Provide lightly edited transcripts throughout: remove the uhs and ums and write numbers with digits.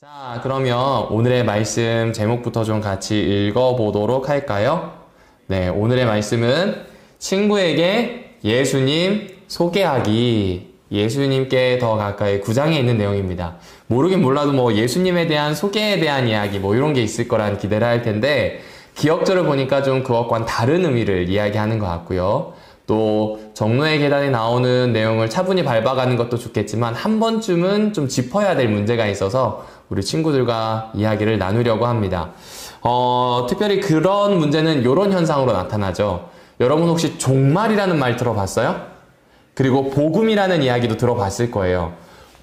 자, 그러면 오늘의 말씀 제목부터 좀 같이 읽어보도록 할까요? 네, 오늘의 말씀은 친구에게 예수님 소개하기. 예수님께 더 가까이 9장에 있는 내용입니다. 모르긴 몰라도 뭐 예수님에 대한 소개에 대한 이야기 뭐 이런 게 있을 거란 기대를 할 텐데 기억절을 보니까 좀 그것과는 다른 의미를 이야기하는 것 같고요. 또 정로의 계단에 나오는 내용을 차분히 밟아가는 것도 좋겠지만 한 번쯤은 좀 짚어야 될 문제가 있어서 우리 친구들과 이야기를 나누려고 합니다. 특별히 그런 문제는 이런 현상으로 나타나죠. 여러분 혹시 종말이라는 말 들어봤어요? 그리고 복음이라는 이야기도 들어봤을 거예요.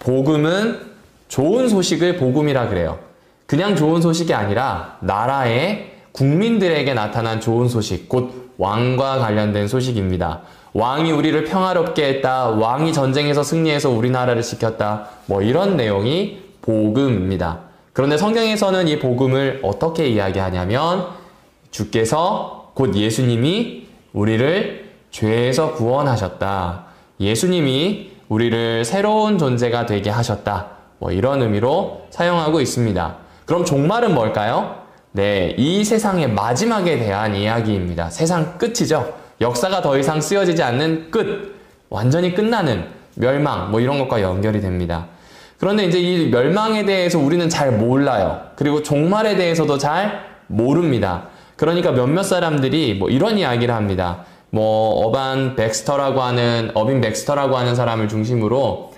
복음은 좋은 소식을 복음이라 그래요. 그냥 좋은 소식이 아니라 나라의 국민들에게 나타난 좋은 소식, 곧 왕과 관련된 소식입니다. 왕이 우리를 평화롭게 했다. 왕이 전쟁에서 승리해서 우리나라를 지켰다. 뭐 이런 내용이 복음입니다. 그런데 성경에서는 이 복음을 어떻게 이야기하냐면 주께서 곧 예수님이 우리를 죄에서 구원하셨다. 예수님이 우리를 새로운 존재가 되게 하셨다. 뭐 이런 의미로 사용하고 있습니다. 그럼 종말은 뭘까요? 네, 이 세상의 마지막에 대한 이야기입니다. 세상 끝이죠. 역사가 더 이상 쓰여지지 않는 끝, 완전히 끝나는 멸망, 뭐 이런 것과 연결이 됩니다. 그런데 이제 이 멸망에 대해서 우리는 잘 몰라요. 그리고 종말에 대해서도 잘 모릅니다. 그러니까 몇몇 사람들이 뭐 이런 이야기를 합니다. 뭐 어빈 백스터라고 하는 사람을 중심으로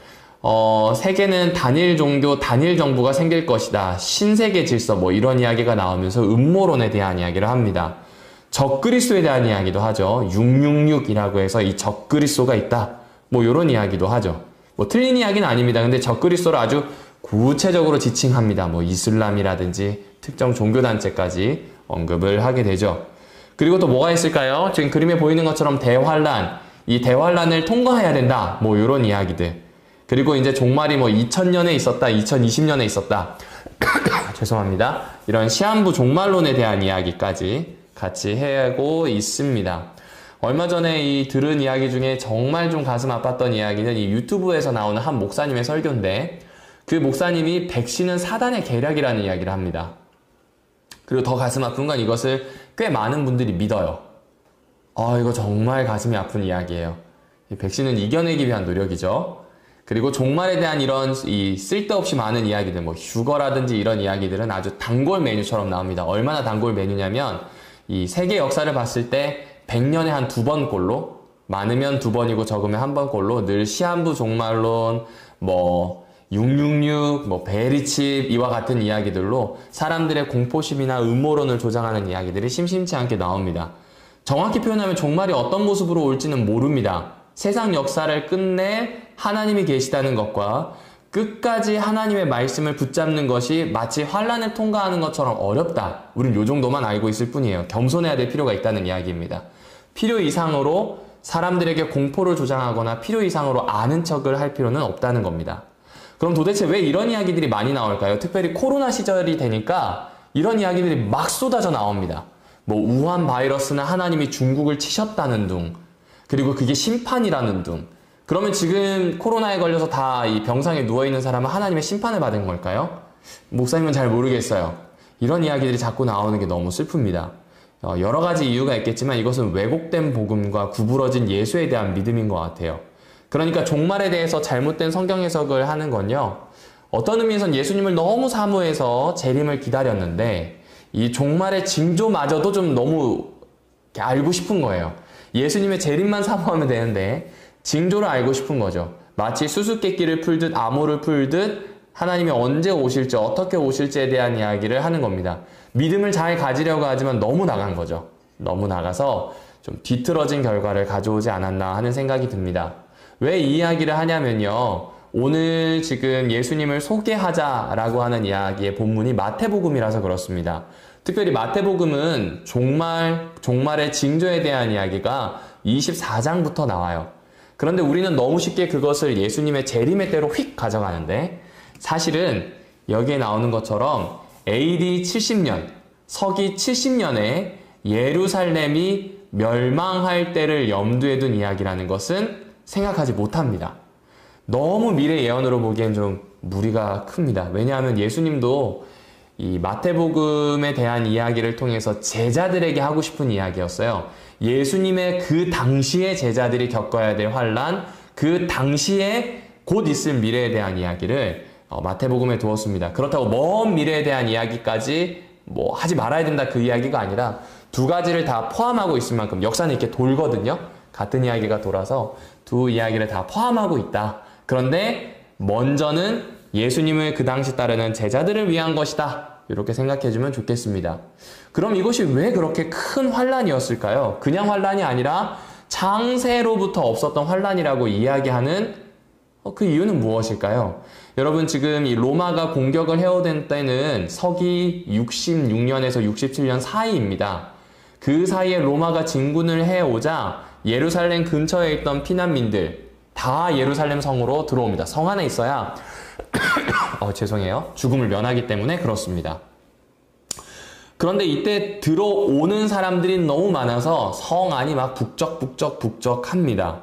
세계는 단일 종교, 단일 정부가 생길 것이다. 신세계 질서 뭐 이런 이야기가 나오면서 음모론에 대한 이야기를 합니다. 적그리스도에 대한 이야기도 하죠. 666이라고 해서 이 적그리스도가 있다. 뭐 이런 이야기도 하죠. 뭐 틀린 이야기는 아닙니다. 근데 적그리스도를 아주 구체적으로 지칭합니다. 뭐 이슬람이라든지 특정 종교단체까지 언급을 하게 되죠. 그리고 또 뭐가 있을까요? 지금 그림에 보이는 것처럼 대환란, 이 대환란을 통과해야 된다. 뭐 이런 이야기들. 그리고 이제 종말이 뭐 2000년에 있었다, 2020년에 있었다. 죄송합니다. 이런 시한부 종말론에 대한 이야기까지 같이 하고 있습니다. 얼마 전에 이 들은 이야기 중에 정말 좀 가슴 아팠던 이야기는 이 유튜브에서 나오는 한 목사님의 설교인데 그 목사님이 백신은 사단의 계략이라는 이야기를 합니다. 그리고 더 가슴 아픈 건 이것을 꽤 많은 분들이 믿어요. 이거 정말 가슴이 아픈 이야기예요. 이 백신은 이겨내기 위한 노력이죠. 그리고 종말에 대한 이런 이 쓸데없이 많은 이야기들, 뭐 휴거라든지 이런 이야기들은 아주 단골 메뉴처럼 나옵니다. 얼마나 단골 메뉴냐면 이 세계 역사를 봤을 때 100년에 한 2번꼴로, 많으면 2번이고 적으면 1번꼴로 늘 시한부 종말론, 뭐 666, 뭐 베리칩 이와 같은 이야기들로 사람들의 공포심이나 음모론을 조장하는 이야기들이 심심치 않게 나옵니다. 정확히 표현하면 종말이 어떤 모습으로 올지는 모릅니다. 세상 역사를 끝내 하나님이 계시다는 것과 끝까지 하나님의 말씀을 붙잡는 것이 마치 환란을 통과하는 것처럼 어렵다. 우린 요 정도만 알고 있을 뿐이에요. 겸손해야 될 필요가 있다는 이야기입니다. 필요 이상으로 사람들에게 공포를 조장하거나 필요 이상으로 아는 척을 할 필요는 없다는 겁니다. 그럼 도대체 왜 이런 이야기들이 많이 나올까요? 특별히 코로나 시절이 되니까 이런 이야기들이 막 쏟아져 나옵니다. 뭐 우한 바이러스는 하나님이 중국을 치셨다는 둥, 그리고 그게 심판이라는 둥. 그러면 지금 코로나에 걸려서 다 이 병상에 누워있는 사람은 하나님의 심판을 받은 걸까요? 목사님은 잘 모르겠어요. 이런 이야기들이 자꾸 나오는 게 너무 슬픕니다. 여러 가지 이유가 있겠지만 이것은 왜곡된 복음과 구부러진 예수에 대한 믿음인 것 같아요. 그러니까 종말에 대해서 잘못된 성경 해석을 하는 건요. 어떤 의미에선 예수님을 너무 사모해서 재림을 기다렸는데 이 종말의 징조마저도 좀 너무 알고 싶은 거예요. 예수님의 재림만 사모하면 되는데 징조를 알고 싶은 거죠. 마치 수수께끼를 풀듯 암호를 풀듯 하나님이 언제 오실지 어떻게 오실지에 대한 이야기를 하는 겁니다. 믿음을 잘 가지려고 하지만 너무 나간 거죠. 너무 나가서 좀 뒤틀어진 결과를 가져오지 않았나 하는 생각이 듭니다. 왜 이 이야기를 하냐면요. 오늘 지금 예수님을 소개하자라고 하는 이야기의 본문이 마태복음이라서 그렇습니다. 특별히 마태복음은 종말의 징조에 대한 이야기가 24장부터 나와요. 그런데 우리는 너무 쉽게 그것을 예수님의 재림의 때로 휙 가져가는데 사실은 여기에 나오는 것처럼 AD 70년, 서기 70년에 예루살렘이 멸망할 때를 염두에 둔 이야기라는 것은 생각하지 못합니다. 너무 미래 예언으로 보기엔 좀 무리가 큽니다. 왜냐하면 예수님도 이 마태복음에 대한 이야기를 통해서 제자들에게 하고 싶은 이야기였어요. 예수님의 그 당시의 제자들이 겪어야 될 환난, 그 당시에 곧 있을 미래에 대한 이야기를 마태복음에 두었습니다. 그렇다고 먼 미래에 대한 이야기까지 뭐 하지 말아야 된다 그 이야기가 아니라 두 가지를 다 포함하고 있을 만큼 역사는 이렇게 돌거든요. 같은 이야기가 돌아서 두 이야기를 다 포함하고 있다. 그런데 먼저는 예수님을 그 당시 따르는 제자들을 위한 것이다. 이렇게 생각해주면 좋겠습니다. 그럼 이것이 왜 그렇게 큰 환란이었을까요? 그냥 환란이 아니라 창세로부터 없었던 환란이라고 이야기하는 그 이유는 무엇일까요? 여러분 지금 이 로마가 공격을 해오던 때는 서기 66년에서 67년 사이입니다. 그 사이에 로마가 진군을 해오자 예루살렘 근처에 있던 피난민들 다 예루살렘 성으로 들어옵니다. 성 안에 있어야 죄송해요. 죽음을 면하기 때문에 그렇습니다. 그런데 이때 들어오는 사람들이 너무 많아서 성 안이 막 북적북적합니다.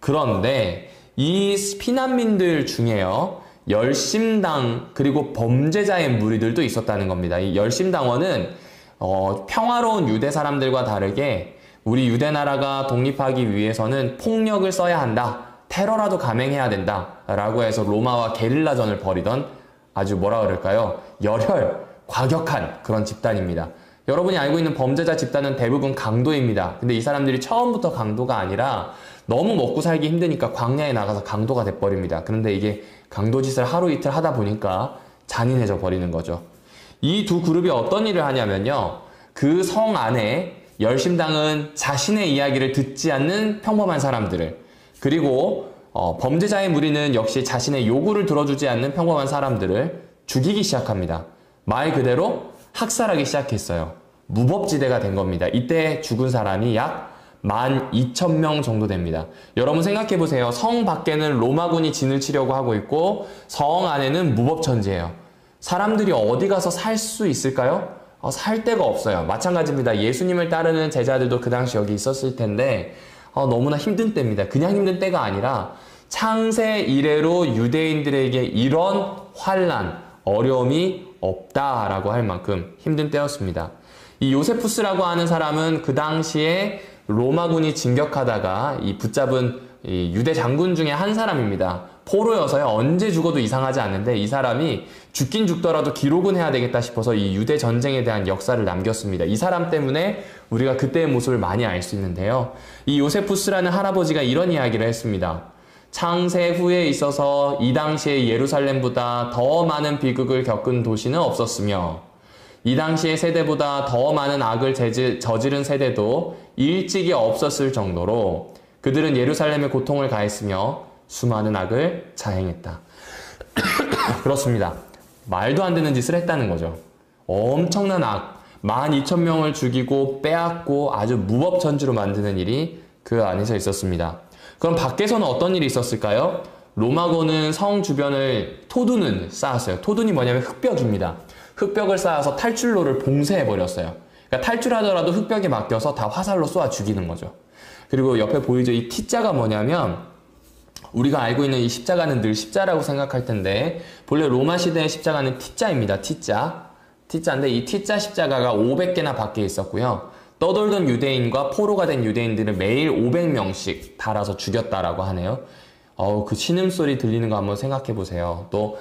그런데 이 피난민들 중에요. 열심당 그리고 범죄자의 무리들도 있었다는 겁니다. 이 열심당원은 평화로운 유대 사람들과 다르게 우리 유대 나라가 독립하기 위해서는 폭력을 써야 한다. 테러라도 감행해야 된다. 라고 해서 로마와 게릴라전을 벌이던 아주 뭐라 그럴까요? 과격한 그런 집단입니다. 여러분이 알고 있는 범죄자 집단은 대부분 강도입니다. 근데 이 사람들이 처음부터 강도가 아니라 너무 먹고 살기 힘드니까 광야에 나가서 강도가 돼버립니다. 그런데 이게 강도 짓을 하루 이틀 하다 보니까 잔인해져 버리는 거죠. 이 두 그룹이 어떤 일을 하냐면요. 그 성 안에 열심당은 자신의 이야기를 듣지 않는 평범한 사람들을 그리고 범죄자의 무리는 역시 자신의 요구를 들어주지 않는 평범한 사람들을 죽이기 시작합니다. 말 그대로 학살하기 시작했어요. 무법지대가 된 겁니다. 이때 죽은 사람이 약 12,000명 정도 됩니다. 여러분 생각해보세요. 성 밖에는 로마군이 진을 치려고 하고 있고 성 안에는 무법천지예요. 사람들이 어디 가서 살 수 있을까요? 살 데가 없어요. 마찬가지입니다. 예수님을 따르는 제자들도 그 당시 여기 있었을 텐데 너무나 힘든 때입니다. 그냥 힘든 때가 아니라 창세 이래로 유대인들에게 이런 환난, 어려움이 없다라고 할 만큼 힘든 때였습니다. 이 요세푸스라고 하는 사람은 그 당시에 로마군이 진격하다가 이 붙잡은 이 유대 장군 중에 한 사람입니다. 포로여서요. 언제 죽어도 이상하지 않는데 이 사람이 죽긴 죽더라도 기록은 해야 되겠다 싶어서 이 유대 전쟁에 대한 역사를 남겼습니다. 이 사람 때문에 우리가 그때의 모습을 많이 알 수 있는데요. 이 요세푸스라는 할아버지가 이런 이야기를 했습니다. 창세 후에 있어서 이 당시의 예루살렘보다 더 많은 비극을 겪은 도시는 없었으며 이 당시의 세대보다 더 많은 악을 저지른 세대도 일찍이 없었을 정도로 그들은 예루살렘의 고통을 가했으며 수많은 악을 자행했다. 그렇습니다. 말도 안 되는 짓을 했다는 거죠. 엄청난 악, 12,000명을 죽이고 빼앗고 아주 무법천지로 만드는 일이 그 안에서 있었습니다. 그럼 밖에서는 어떤 일이 있었을까요? 로마군은 성 주변을 토둔을 쌓았어요. 토둔이 뭐냐면 흙벽입니다. 흙벽을 쌓아서 탈출로를 봉쇄해버렸어요. 그러니까 탈출하더라도 흙벽에 맡겨서 다 화살로 쏘아 죽이는 거죠. 그리고 옆에 보이죠? 이 T자가 뭐냐면 우리가 알고 있는 이 십자가는 늘 십자라고 생각할 텐데 본래 로마 시대의 십자가는 T자입니다. T자인데 이 T자 십자가가 500개나 밖에 있었고요. 떠돌던 유대인과 포로가 된 유대인들을 매일 500명씩 달아서 죽였다라고 하네요. 그 신음소리 들리는 거 한번 생각해 보세요. 또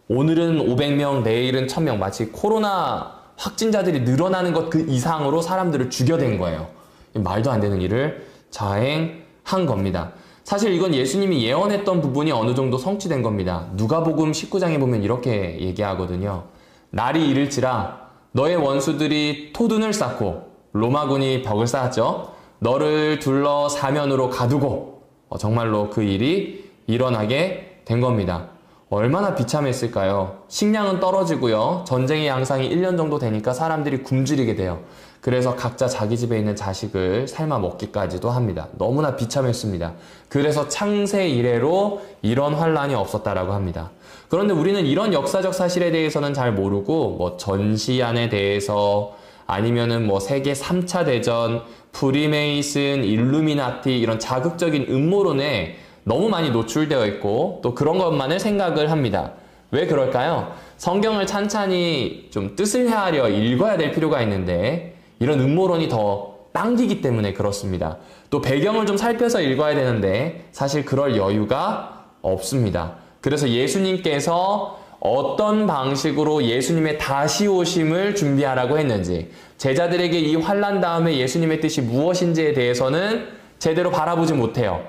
오늘은 500명, 내일은 1000명 마치 코로나 확진자들이 늘어나는 것 그 이상으로 사람들을 죽여댄 거예요. 말도 안 되는 일을 자행한 겁니다. 사실 이건 예수님이 예언했던 부분이 어느 정도 성취된 겁니다. 누가복음 19장에 보면 이렇게 얘기하거든요. 날이 이를지라 너의 원수들이 토둔을 쌓고 로마군이 벽을 쌓았죠. 너를 둘러 사면으로 가두고 정말로 그 일이 일어나게 된 겁니다. 얼마나 비참했을까요? 식량은 떨어지고요. 전쟁의 양상이 1년 정도 되니까 사람들이 굶주리게 돼요. 그래서 각자 자기 집에 있는 자식을 삶아 먹기까지도 합니다. 너무나 비참했습니다. 그래서 창세 이래로 이런 환란이 없었다라고 합니다. 그런데 우리는 이런 역사적 사실에 대해서는 잘 모르고 뭐 전시안에 대해서 아니면은 뭐 세계 3차 대전, 프리메이슨, 일루미나티 이런 자극적인 음모론에 너무 많이 노출되어 있고 또 그런 것만을 생각을 합니다. 왜 그럴까요? 성경을 찬찬히 좀 뜻을 헤아려 읽어야 될 필요가 있는데 이런 음모론이 더 당기기 때문에 그렇습니다. 또 배경을 좀 살펴서 읽어야 되는데 사실 그럴 여유가 없습니다. 그래서 예수님께서 어떤 방식으로 예수님의 다시 오심을 준비하라고 했는지, 제자들에게 이 환난 다음에 예수님의 뜻이 무엇인지에 대해서는 제대로 바라보지 못해요.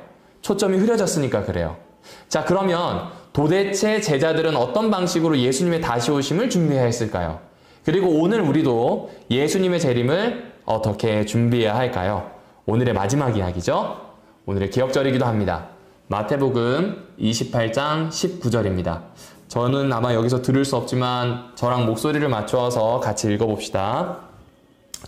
초점이 흐려졌으니까 그래요. 자, 그러면 도대체 제자들은 어떤 방식으로 예수님의 다시 오심을 준비해야 했을까요? 그리고 오늘 우리도 예수님의 재림을 어떻게 준비해야 할까요? 오늘의 마지막 이야기죠. 오늘의 기억절이기도 합니다. 마태복음 28장 19절입니다. 저는 아마 여기서 들을 수 없지만 저랑 목소리를 맞추어서 같이 읽어봅시다.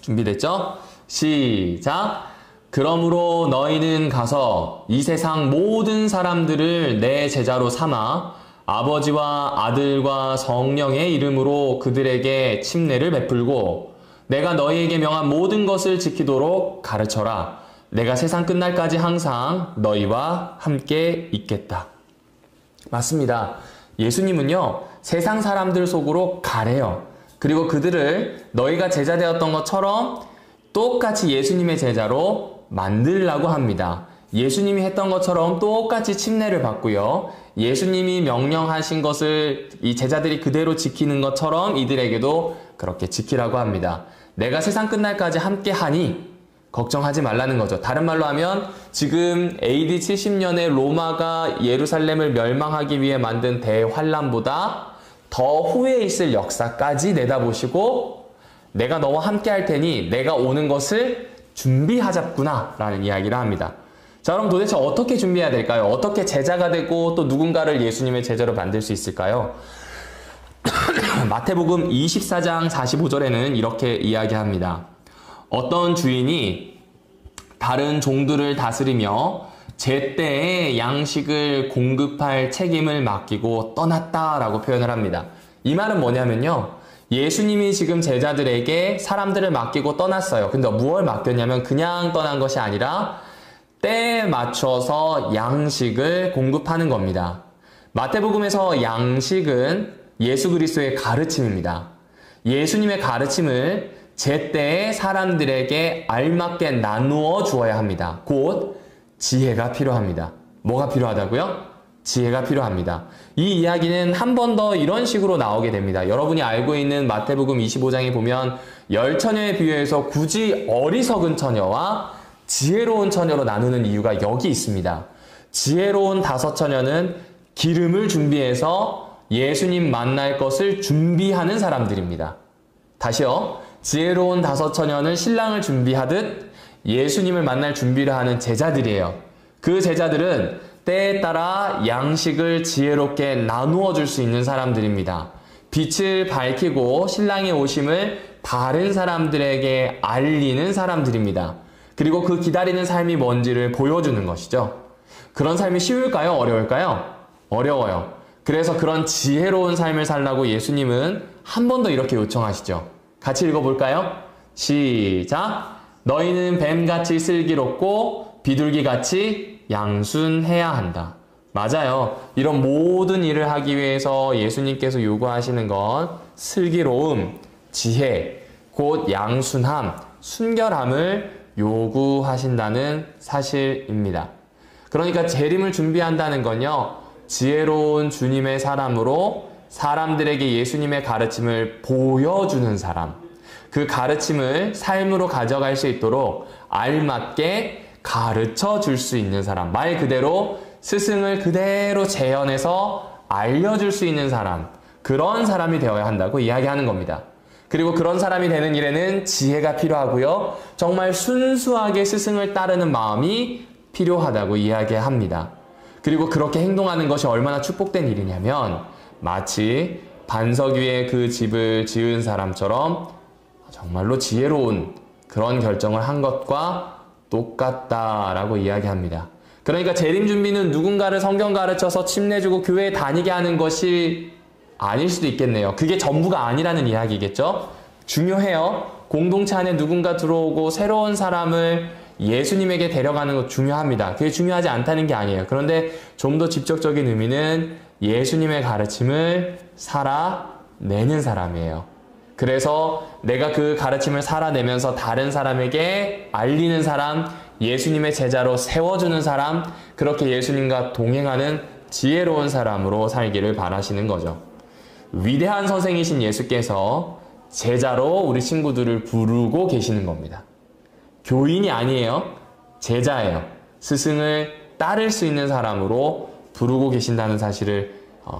준비됐죠? 시작! 그러므로 너희는 가서 이 세상 모든 사람들을 내 제자로 삼아 아버지와 아들과 성령의 이름으로 그들에게 침례를 베풀고 내가 너희에게 명한 모든 것을 지키도록 가르쳐라. 내가 세상 끝날까지 항상 너희와 함께 있겠다. 맞습니다. 예수님은요, 세상 사람들 속으로 가래요. 그리고 그들을 너희가 제자 되었던 것처럼 똑같이 예수님의 제자로 만들라고 합니다. 예수님이 했던 것처럼 똑같이 침례를 받고요. 예수님이 명령하신 것을 이 제자들이 그대로 지키는 것처럼 이들에게도 그렇게 지키라고 합니다. 내가 세상 끝날까지 함께 하니 걱정하지 말라는 거죠. 다른 말로 하면 지금 AD 70년에 로마가 예루살렘을 멸망하기 위해 만든 대환란보다 더 후에 있을 역사까지 내다보시고 내가 너와 함께 할 테니 내가 오는 것을 준비하자꾸나 라는 이야기를 합니다. 자, 그럼 도대체 어떻게 준비해야 될까요? 어떻게 제자가 되고 또 누군가를 예수님의 제자로 만들 수 있을까요? 마태복음 24장 45절에는 이렇게 이야기합니다. 어떤 주인이 다른 종들을 다스리며 제때에 양식을 공급할 책임을 맡기고 떠났다라고 표현을 합니다. 이 말은 뭐냐면요. 예수님이 지금 제자들에게 사람들을 맡기고 떠났어요. 근데 무엇을 맡겼냐면 그냥 떠난 것이 아니라 때에 맞춰서 양식을 공급하는 겁니다. 마태복음에서 양식은 예수 그리스도의 가르침입니다. 예수님의 가르침을 제때에 사람들에게 알맞게 나누어 주어야 합니다. 곧 지혜가 필요합니다. 뭐가 필요하다고요? 지혜가 필요합니다. 이 이야기는 한 번 더 이런 식으로 나오게 됩니다. 여러분이 알고 있는 마태복음 25장에 보면 10처녀에 비유해서 굳이 어리석은 처녀와 지혜로운 처녀로 나누는 이유가 여기 있습니다. 지혜로운 5처녀는 기름을 준비해서 예수님 만날 것을 준비하는 사람들입니다. 다시요. 지혜로운 5처녀는 신랑을 준비하듯 예수님을 만날 준비를 하는 제자들이에요. 그 제자들은 때에 따라 양식을 지혜롭게 나누어 줄 수 있는 사람들입니다. 빛을 밝히고 신랑의 오심을 다른 사람들에게 알리는 사람들입니다. 그리고 그 기다리는 삶이 뭔지를 보여주는 것이죠. 그런 삶이 쉬울까요? 어려울까요? 어려워요. 그래서 그런 지혜로운 삶을 살라고 예수님은 한 번 더 이렇게 요청하시죠. 같이 읽어볼까요? 시작! 너희는 뱀같이 슬기롭고 비둘기같이 양순해야 한다. 맞아요. 이런 모든 일을 하기 위해서 예수님께서 요구하시는 건 슬기로움, 지혜, 곧 양순함, 순결함을 요구하신다는 사실입니다. 그러니까 재림을 준비한다는 건요, 지혜로운 주님의 사람으로 사람들에게 예수님의 가르침을 보여주는 사람, 그 가르침을 삶으로 가져갈 수 있도록 알맞게 가르쳐 줄 수 있는 사람, 말 그대로 스승을 그대로 재현해서 알려줄 수 있는 사람, 그런 사람이 되어야 한다고 이야기하는 겁니다. 그리고 그런 사람이 되는 일에는 지혜가 필요하고요. 정말 순수하게 스승을 따르는 마음이 필요하다고 이야기합니다. 그리고 그렇게 행동하는 것이 얼마나 축복된 일이냐면 마치 반석 위에 그 집을 지은 사람처럼 정말로 지혜로운 그런 결정을 한 것과 똑같다라고 이야기합니다. 그러니까 재림 준비는 누군가를 성경 가르쳐서 침례주고 교회에 다니게 하는 것이 아닐 수도 있겠네요. 그게 전부가 아니라는 이야기겠죠? 중요해요. 공동체 안에 누군가 들어오고 새로운 사람을 예수님에게 데려가는 것 중요합니다. 그게 중요하지 않다는 게 아니에요. 그런데 좀 더 직접적인 의미는 예수님의 가르침을 살아내는 사람이에요. 그래서 내가 그 가르침을 살아내면서 다른 사람에게 알리는 사람, 예수님의 제자로 세워주는 사람, 그렇게 예수님과 동행하는 지혜로운 사람으로 살기를 바라시는 거죠. 위대한 선생이신 예수께서 제자로 우리 친구들을 부르고 계시는 겁니다. 교인이 아니에요. 제자예요. 스승을 따를 수 있는 사람으로 부르고 계신다는 사실을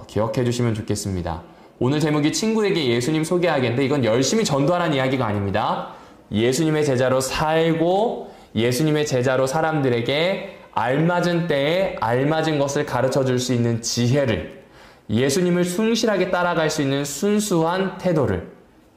기억해 주시면 좋겠습니다. 오늘 제목이 친구에게 예수님 소개하기인데 이건 열심히 전도하라는 이야기가 아닙니다. 예수님의 제자로 살고 예수님의 제자로 사람들에게 알맞은 때에 알맞은 것을 가르쳐 줄 수 있는 지혜를, 예수님을 충실하게 따라갈 수 있는 순수한 태도를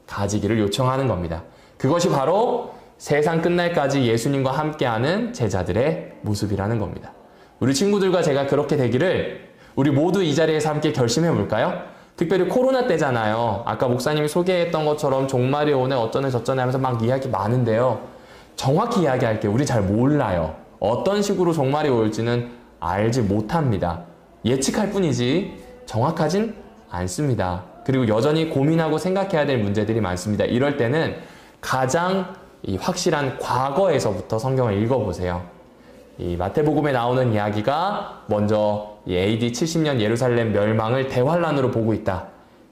가지기를 요청하는 겁니다. 그것이 바로 세상 끝날까지 예수님과 함께하는 제자들의 모습이라는 겁니다. 우리 친구들과 제가 그렇게 되기를 우리 모두 이 자리에서 함께 결심해 볼까요? 특별히 코로나 때잖아요. 아까 목사님이 소개했던 것처럼 종말이 오네 어쩌네 저쩌네 하면서 막 이야기 많은데요. 정확히 이야기할게요. 우리 잘 몰라요. 어떤 식으로 종말이 올지는 알지 못합니다. 예측할 뿐이지 정확하진 않습니다. 그리고 여전히 고민하고 생각해야 될 문제들이 많습니다. 이럴 때는 가장 확실한 과거에서부터 성경을 읽어보세요. 이 마태복음에 나오는 이야기가 먼저 AD 70년 예루살렘 멸망을 대환란으로 보고 있다.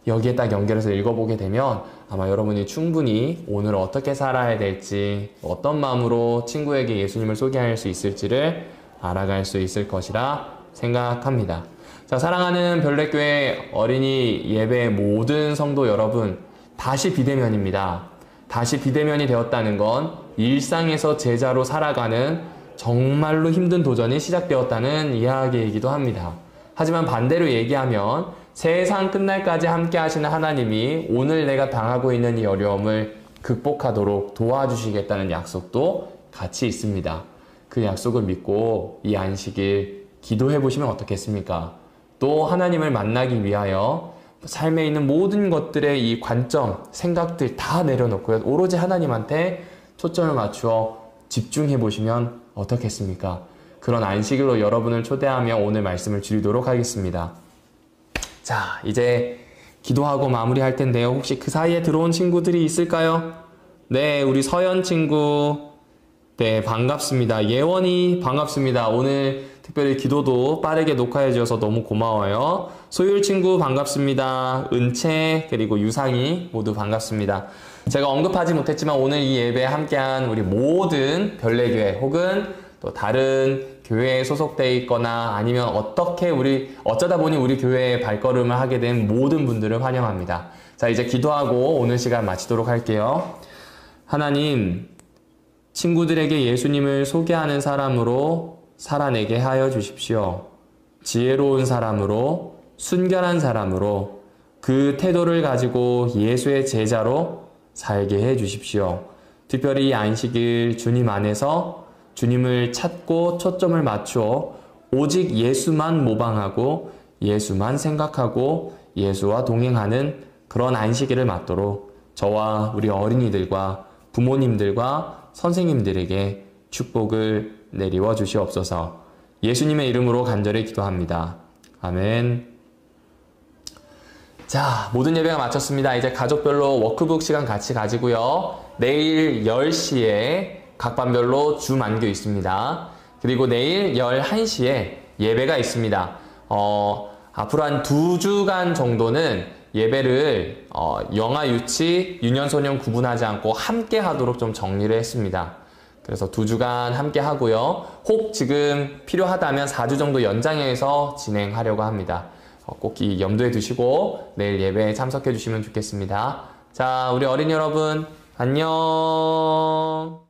여기에 딱 연결해서 읽어보게 되면 아마 여러분이 충분히 오늘 어떻게 살아야 될지, 어떤 마음으로 친구에게 예수님을 소개할 수 있을지를 알아갈 수 있을 것이라 생각합니다. 자, 사랑하는 별내교회 어린이 예배 모든 성도 여러분, 다시 비대면입니다. 다시 비대면이 되었다는 건 일상에서 제자로 살아가는 정말로 힘든 도전이 시작되었다는 이야기이기도 합니다. 하지만 반대로 얘기하면 세상 끝날까지 함께 하시는 하나님이 오늘 내가 당하고 있는 이 어려움을 극복하도록 도와주시겠다는 약속도 같이 있습니다. 그 약속을 믿고 이 안식일 기도해 보시면 어떻겠습니까? 또 하나님을 만나기 위하여 삶에 있는 모든 것들의 이 관점, 생각들 다 내려놓고요. 오로지 하나님한테 초점을 맞추어 집중해 보시면 어떻겠습니까? 그런 안식일로 여러분을 초대하며 오늘 말씀을 드리도록 하겠습니다. 자, 이제 기도하고 마무리할 텐데요. 혹시 그 사이에 들어온 친구들이 있을까요? 네, 우리 서연 친구. 네, 반갑습니다. 예원이 반갑습니다. 오늘 특별히 기도도 빠르게 녹화해 주셔서 너무 고마워요. 소율 친구 반갑습니다. 은채 그리고 유상이 모두 반갑습니다. 제가 언급하지 못했지만 오늘 이 예배에 함께한 우리 모든 별내교회 혹은 또 다른 교회에 소속되어 있거나 아니면 어쩌다 보니 우리 교회에 발걸음을 하게 된 모든 분들을 환영합니다. 자, 이제 기도하고 오늘 시간 마치도록 할게요. 하나님, 친구들에게 예수님을 소개하는 사람으로 살아내게 하여 주십시오. 지혜로운 사람으로, 순결한 사람으로 그 태도를 가지고 예수의 제자로 살게 해 주십시오. 특별히 이 안식일 주님 안에서 주님을 찾고 초점을 맞추어 오직 예수만 모방하고 예수만 생각하고 예수와 동행하는 그런 안식일을 맞도록 저와 우리 어린이들과 부모님들과 선생님들에게 축복을 내리워 주시옵소서. 예수님의 이름으로 간절히 기도합니다. 아멘. 자, 모든 예배가 마쳤습니다. 이제 가족별로 워크북 시간 같이 가지고요. 내일 10시에 각 반별로 주 만교 있습니다. 그리고 내일 11시에 예배가 있습니다. 앞으로 한 2주간 정도는 예배를 영아, 유치, 유년소년 구분하지 않고 함께 하도록 좀 정리를 했습니다. 그래서 2주간 함께 하고요. 혹 지금 필요하다면 4주 정도 연장해서 진행하려고 합니다. 꼭 이 염두에 두시고 내일 예배에 참석해 주시면 좋겠습니다. 자, 우리 어린이 여러분 안녕.